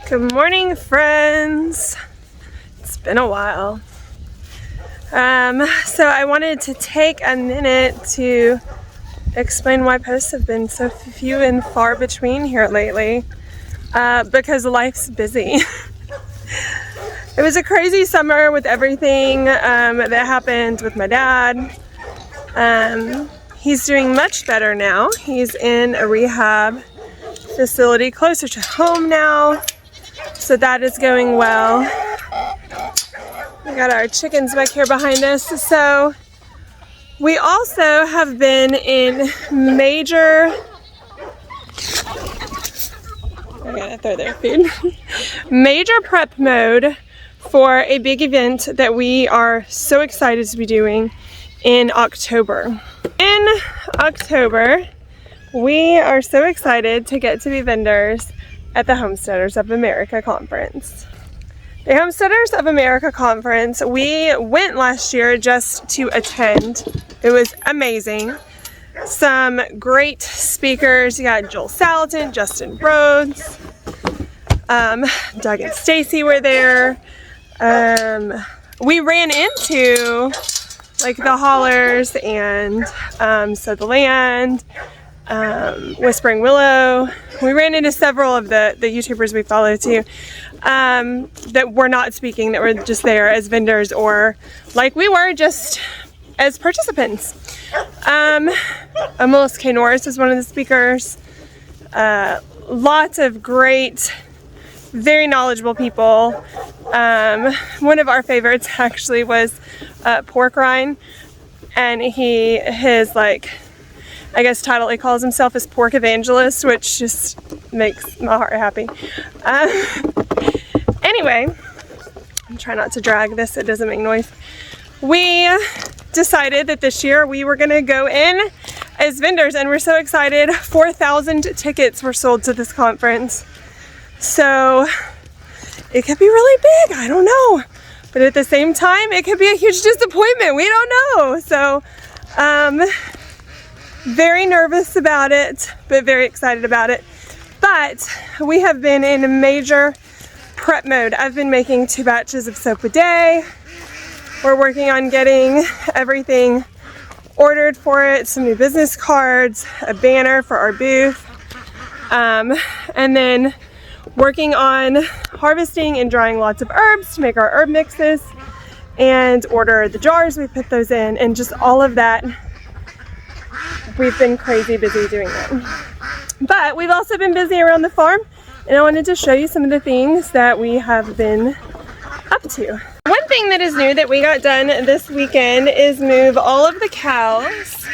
Good morning, friends. It's been a while. So I wanted to take a minute to explain why posts have been so few and far between here lately, because life's busy. It was a crazy summer with everything that happened with my dad. He's doing much better now. He's in a rehab facility closer to home now, so that is going well. We got our chickens back here behind us. So we also have been in major, I gotta throw their food, major prep mode for a big event that we are so excited to be doing in October. In October, we are so excited to get to be vendors at the Homesteaders of America Conference. The Homesteaders of America Conference, we went last year just to attend. It was amazing. Some great speakers. You got Joel Salatin, Justin Rhodes, Doug and Stacy were there. We ran into like the Hollers and So the Land, Whispering Willow. We ran into several of the YouTubers we follow too, that were not speaking, that were just there as vendors or like we were just as participants. Melissa K. Norris was one of the speakers. Lots of great, very knowledgeable people. One of our favorites actually was Pork Rind, and his like, I guess title he calls himself is Pork Evangelist, which just makes my heart happy. Anyway, I'm trying not to drag this so it doesn't make noise. We decided that this year we were gonna go in as vendors, and we're so excited. 4,000 tickets were sold to this conference. So it could be really big, I don't know. But at the same time, it could be a huge disappointment, we don't know. So, very nervous about it, but very excited about it. But we have been in a major prep mode. I've been making 2 batches of soap a day. We're working on getting everything ordered for it, some new business cards, a banner for our booth, and then working on harvesting and drying lots of herbs to make our herb mixes and order the jars we put those in, and just all of that. We've been crazy busy doing that. But we've also been busy around the farm, and I wanted to show you some of the things that we have been up to. One thing that is new that we got done this weekend is move all of the cows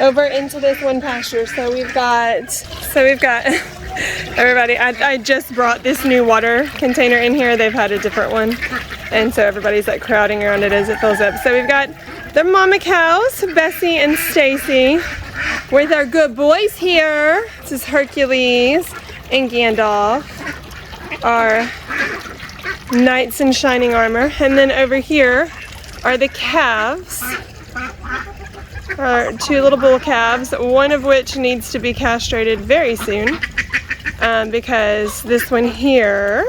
over into this one pasture. So we've got everybody, I just brought this new water container in here. They've had a different one, and so everybody's like crowding around it as it fills up. So we've got the mama cows, Bessie and Stacy, with our good boys here. This is Hercules and Gandalf, our knights in shining armor. And then over here are the calves, our 2 little bull calves, one of which needs to be castrated very soon, because this one here,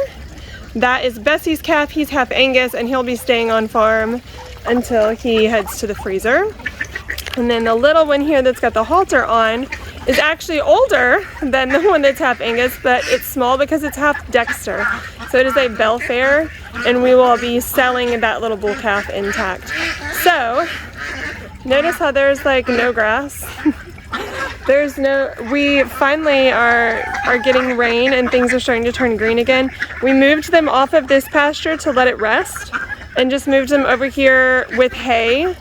that is Bessie's calf. He's half Angus, and he'll be staying on farm until he heads to the freezer. And then the little one here that's got the halter on is actually older than the one that's half Angus, but it's small because it's half Dexter. So it is a Belfair, and we will be selling that little bull calf intact. So notice how there's like no grass. We finally are getting rain, and things are starting to turn green again. We moved them off of this pasture to let it rest, and just moved them over here with hay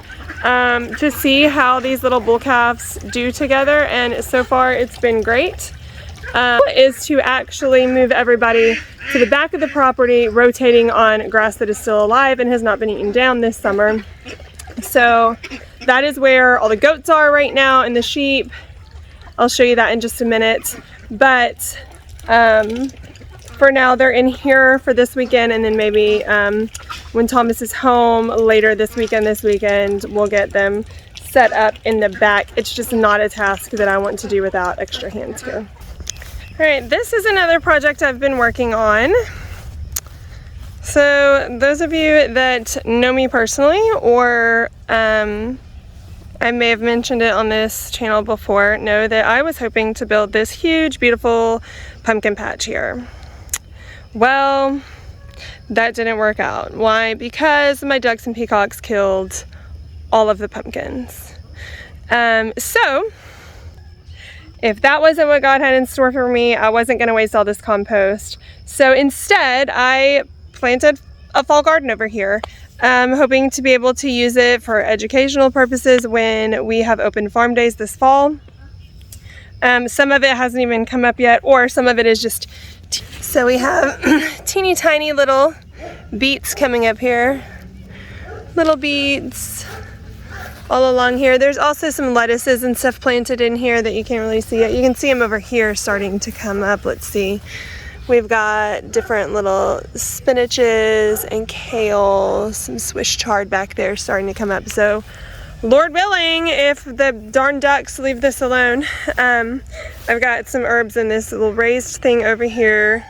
to see how these little bull calves do together, and so far it's been great. Is to actually move everybody to the back of the property, rotating on grass that is still alive and has not been eaten down this summer. So that is where all the goats are right now, and the sheep. I'll show you that in just a minute. But for now, they're in here for this weekend, and then maybe when Thomas is home later this weekend, we'll get them set up in the back. It's just not a task that I want to do without extra hands here. All right, this is another project I've been working on. So those of you that know me personally, or I may have mentioned it on this channel before, know that I was hoping to build this huge, beautiful pumpkin patch here. Well, that didn't work out. Why? Because my ducks and peacocks killed all of the pumpkins. So if that wasn't what God had in store for me, I wasn't going to waste all this compost. So instead, I planted a fall garden over here. Hoping to be able to use it for educational purposes when we have open farm days this fall. Some of it hasn't even come up yet, or some of it is just so we have teeny tiny little beets coming up here, little beets all along here. There's also some lettuces and stuff planted in here that you can't really see yet. You can see them over here starting to come up. Let's see. We've got different little spinaches and kale, some Swiss chard back there starting to come up. So, Lord willing, if the darn ducks leave this alone, I've got some herbs in this little raised thing over here,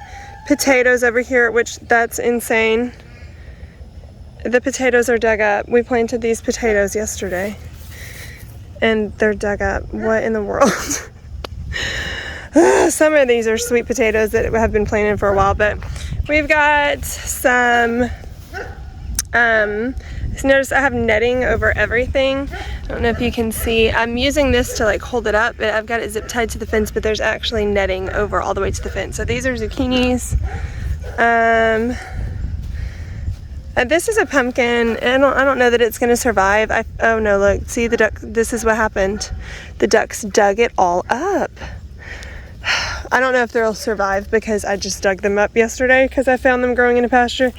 potatoes over here, which that's insane. The potatoes are dug up. We planted these potatoes yesterday, and they're dug up. What in the world? Some of these are sweet potatoes that have been planted for a while, but we've got some, notice I have netting over everything. I don't know if you can see. I'm using this to like hold it up, but I've got it zip tied to the fence, but there's actually netting over all the way to the fence. So these are zucchinis. This is a pumpkin. I don't know that it's gonna survive. Oh no, look, see the duck, this is what happened. The ducks dug it all up. I don't know if they'll survive because I just dug them up yesterday because I found them growing in a pasture.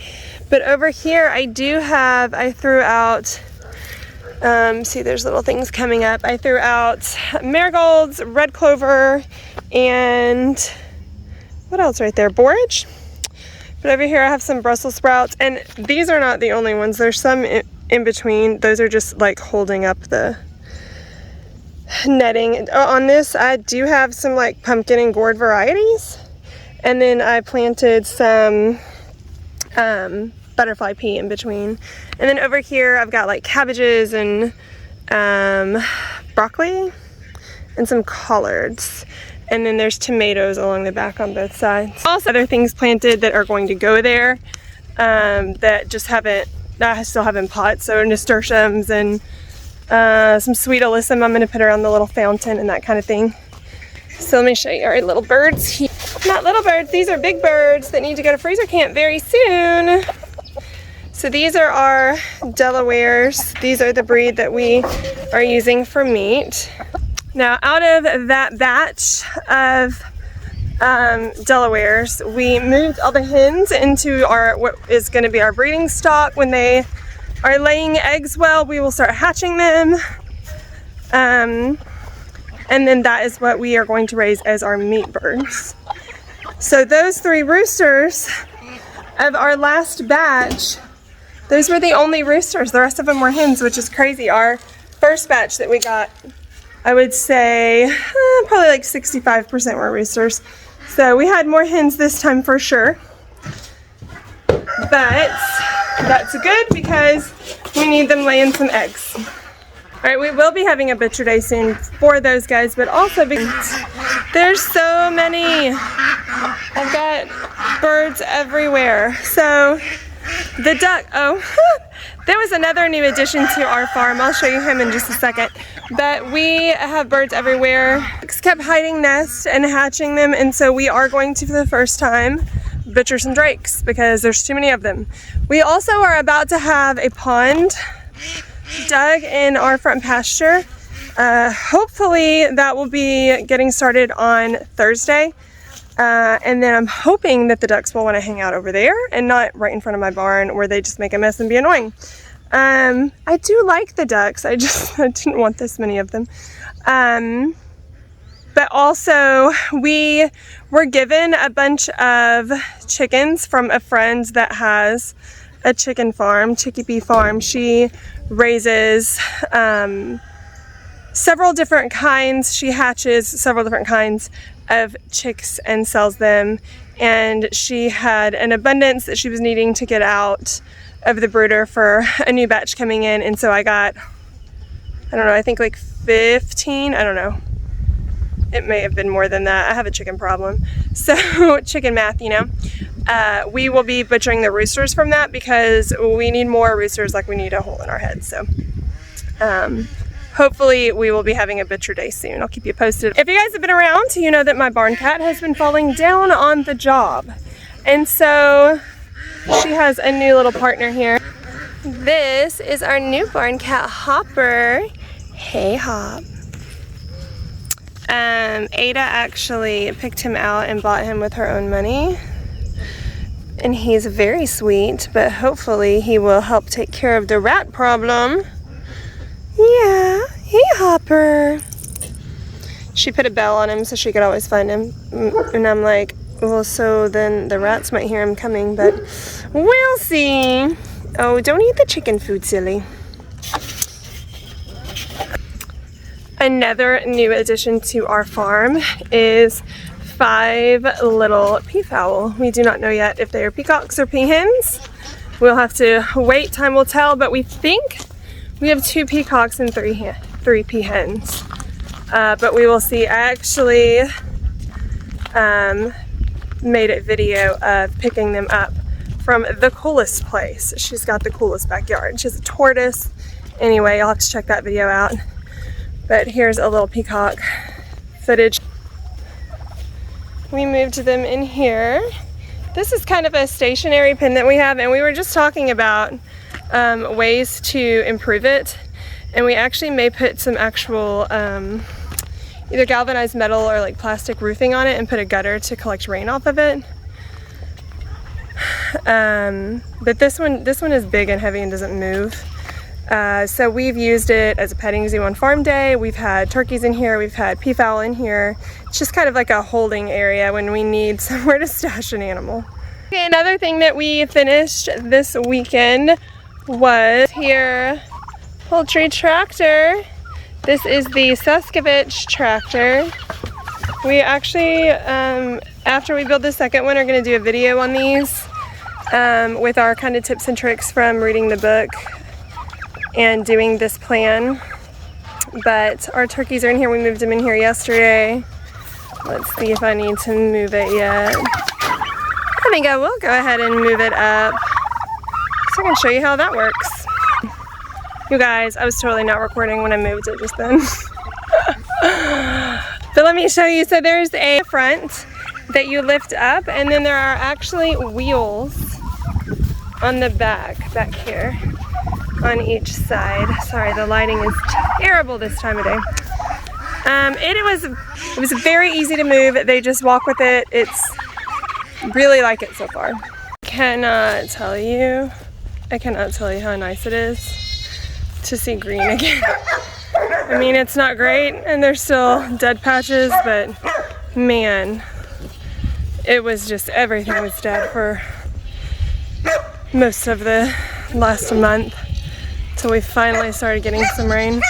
But over here I threw out, see there's little things coming up. I threw out marigolds, red clover, and what else right there? Borage. But over here I have some Brussels sprouts, and these are not the only ones. There's some in between. Those are just like holding up the netting. On this I do have some like pumpkin and gourd varieties, and then I planted some butterfly pea in between. And then over here I've got like cabbages and broccoli and some collards, and then there's tomatoes along the back on both sides. Also other things planted that are going to go there that I still have in pots. So nasturtiums and some sweet alyssum I'm going to put around the little fountain and that kind of thing. So let me show you our little birds here. Not little birds, these are big birds that need to go to freezer camp very soon. So these are our Delawares. These are the breed that we are using for meat. Now out of that batch of Delawares, we moved all the hens into what is going to be our breeding stock. When they are laying eggs well, we will start hatching them. And then that is what we are going to raise as our meat birds. So those 3 roosters of our last batch, those were the only roosters. The rest of them were hens, which is crazy. Our first batch that we got, I would say probably like 65% were roosters. So we had more hens this time for sure. But that's good because we need them laying some eggs. Alright, we will be having a butcher day soon for those guys, but also because there's so many. I've got birds everywhere. So the duck, there was another new addition to our farm. I'll show you him in just a second. But we have birds everywhere. Ducks kept hiding nests and hatching them, and so we are going to, for the first time, butcher some drakes because there's too many of them. We also are about to have a pond dug in our front pasture. Hopefully that will be getting started on Thursday. And then I'm hoping that the ducks will want to hang out over there and not right in front of my barn where they just make a mess and be annoying. I do like the ducks. I didn't want this many of them. But also we were given a bunch of chickens from a friend that has a chicken farm, Chicky Bee Farm. She raises several different kinds. She hatches several different kinds of chicks and sells them and she had an abundance that she was needing to get out of the brooder for a new batch coming in. And so I got, I don't know, I think like 15, I don't know. It may have been more than that. I have a chicken problem. So chicken math, you know. We will be butchering the roosters from that because we need more roosters like we need a hole in our head. So hopefully we will be having a butcher day soon. I'll keep you posted. If you guys have been around, you know that my barn cat has been falling down on the job. And so she has a new little partner here. This is our new barn cat, Hopper. Hey, Hop. Ada actually picked him out and bought him with her own money. And he's very sweet, but hopefully he will help take care of the rat problem. Yeah, hey Hopper. She put a bell on him so she could always find him. And I'm like, well, so then the rats might hear him coming, but we'll see. Oh, don't eat the chicken food, silly. Another new addition to our farm is 5 little peafowl. We do not know yet if they are peacocks or peahens. We'll have to wait, time will tell, but we think we have 2 peacocks and 3 peahens. But we will see. I actually made a video of picking them up from the coolest place. She's got the coolest backyard. She has a tortoise. Anyway, I'll have to check that video out. But here's a little peacock footage. We moved them in here. This is kind of a stationary pen that we have, and we were just talking about ways to improve it. And we actually may put some actual either galvanized metal or like plastic roofing on it and put a gutter to collect rain off of it. But this one is big and heavy and doesn't move. So we've used it as a petting zoo on farm day. We've had turkeys in here, we've had peafowl in here. It's just kind of like a holding area when we need somewhere to stash an animal. Okay, another thing that we finished this weekend was here, poultry tractor. This is the Suskovich tractor. We actually, after we build the second one, are going to do a video on these with our kind of tips and tricks from reading the book and doing this plan. But our turkeys are in here. We moved them in here yesterday. Let's see if I need to move it yet. I think I will go ahead and move it up. So I can show you how that works. You guys, I was totally not recording when I moved it just then. But let me show you. So there's a front that you lift up, and then there are actually wheels on the back here on each side. Sorry, the lighting is terrible this time of day. It was very easy to move. They just walk with it. It's really like it so far. I cannot tell you how nice it is to see green again. I mean, it's not great and there's still dead patches, but man, it was just, everything was dead for most of the last month until we finally started getting some rain.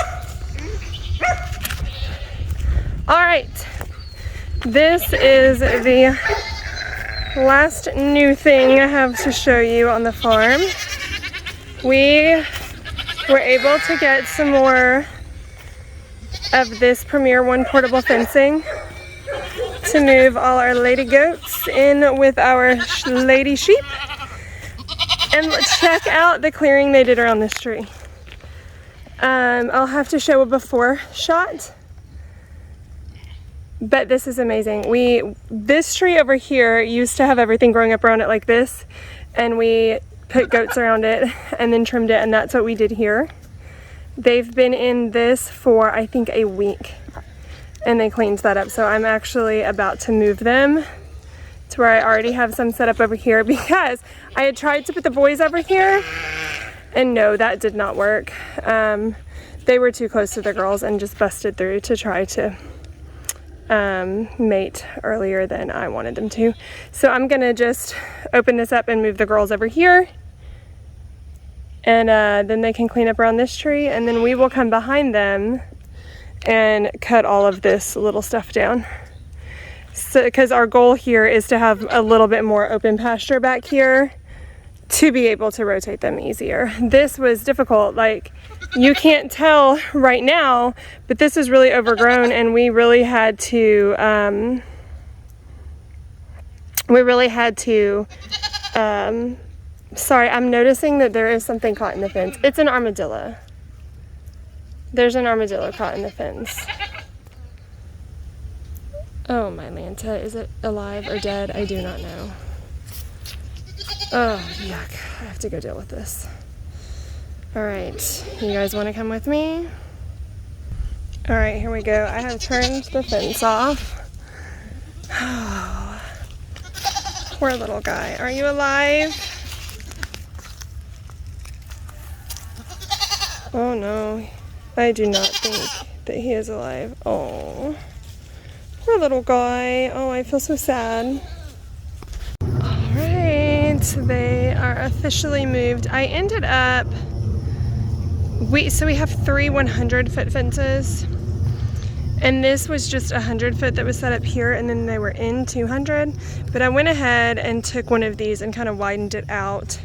All right, this is the last new thing I have to show you on the farm. We were able to get some more of this Premier One portable fencing to move all our lady goats in with our lady sheep. And check out the clearing they did around this tree. I'll have to show a before shot, but this is amazing. This tree over here used to have everything growing up around it like this, and we put goats around it and then trimmed it, and that's what we did here. They've been in this for, I think, a week, and they cleaned that up. So I'm actually about to move them to where I already have some set up over here, because I had tried to put the boys over here, and no, that did not work. They were too close to the girls and just busted through to try to mate earlier than I wanted them to. So I'm gonna just open this up and move the girls over here, and then they can clean up around this tree, and then we will come behind them and cut all of this little stuff down. So, because our goal here is to have a little bit more open pasture back here to be able to rotate them easier. This was difficult. Like, you can't tell right now, but this is really overgrown, and we really had to, sorry, I'm noticing that there is something caught in the fence. It's an armadillo. There's an armadillo caught in the fence. Oh, my Lanta. Is it alive or dead? I do not know. Oh, yuck. I have to go deal with this. Alright, you guys want to come with me? Alright, here we go. I have turned the fence off. Oh, poor little guy. Are you alive? Oh no, I do not think that he is alive. Oh, poor little guy. Oh, I feel so sad. Alright, they are officially moved. I ended up, so we have 3 100-foot fences, and this was just 100-foot that was set up here, and then they were in 200, but I went ahead and took one of these and kind of widened it out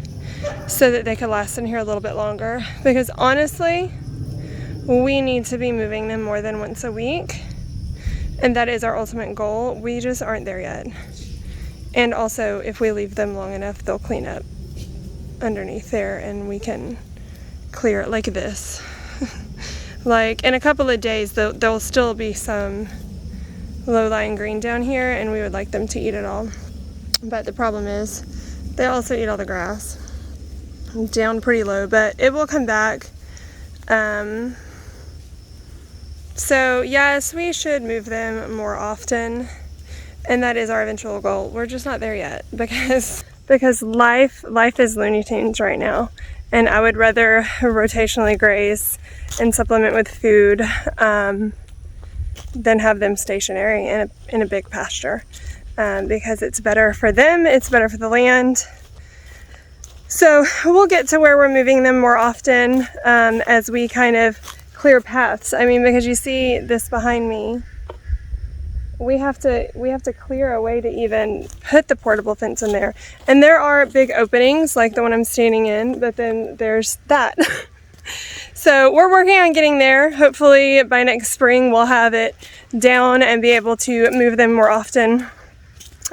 so that they could last in here a little bit longer, because honestly, we need to be moving them more than once a week, and that is our ultimate goal. We just aren't there yet. And also, if we leave them long enough, they'll clean up underneath there, and we can clear it like this. Like, in a couple of days, there'll still be some low-lying green down here, and we would like them to eat it all. But the problem is, they also eat all the grass. Down pretty low, but it will come back. So yes, we should move them more often, and that is our eventual goal. We're just not there yet, because life is Looney Tunes right now, and I would rather rotationally graze and supplement with food than have them stationary in a big pasture, because it's better for them, it's better for the land. So we'll get to where we're moving them more often as we kind of clear paths. I mean, because you see this behind me, we have to clear a way to even put the portable fence in there. And there are big openings like the one I'm standing in, but then there's that. So we're working on getting there. Hopefully by next spring we'll have it down and be able to move them more often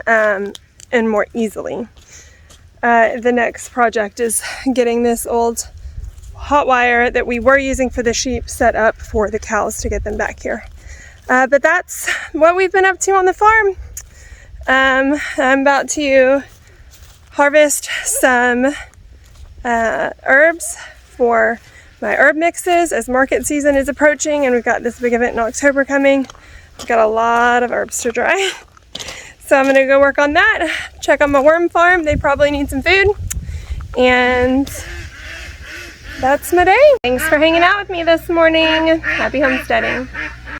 and more easily. The next project is getting this old hot wire that we were using for the sheep set up for the cows to get them back here. But that's what we've been up to on the farm. I'm about to harvest some herbs for my herb mixes as market season is approaching, and we've got this big event in October coming. We've got a lot of herbs to dry. So I'm gonna go work on that, check on my worm farm. They probably need some food. And that's my day. Thanks for hanging out with me this morning. Happy homesteading.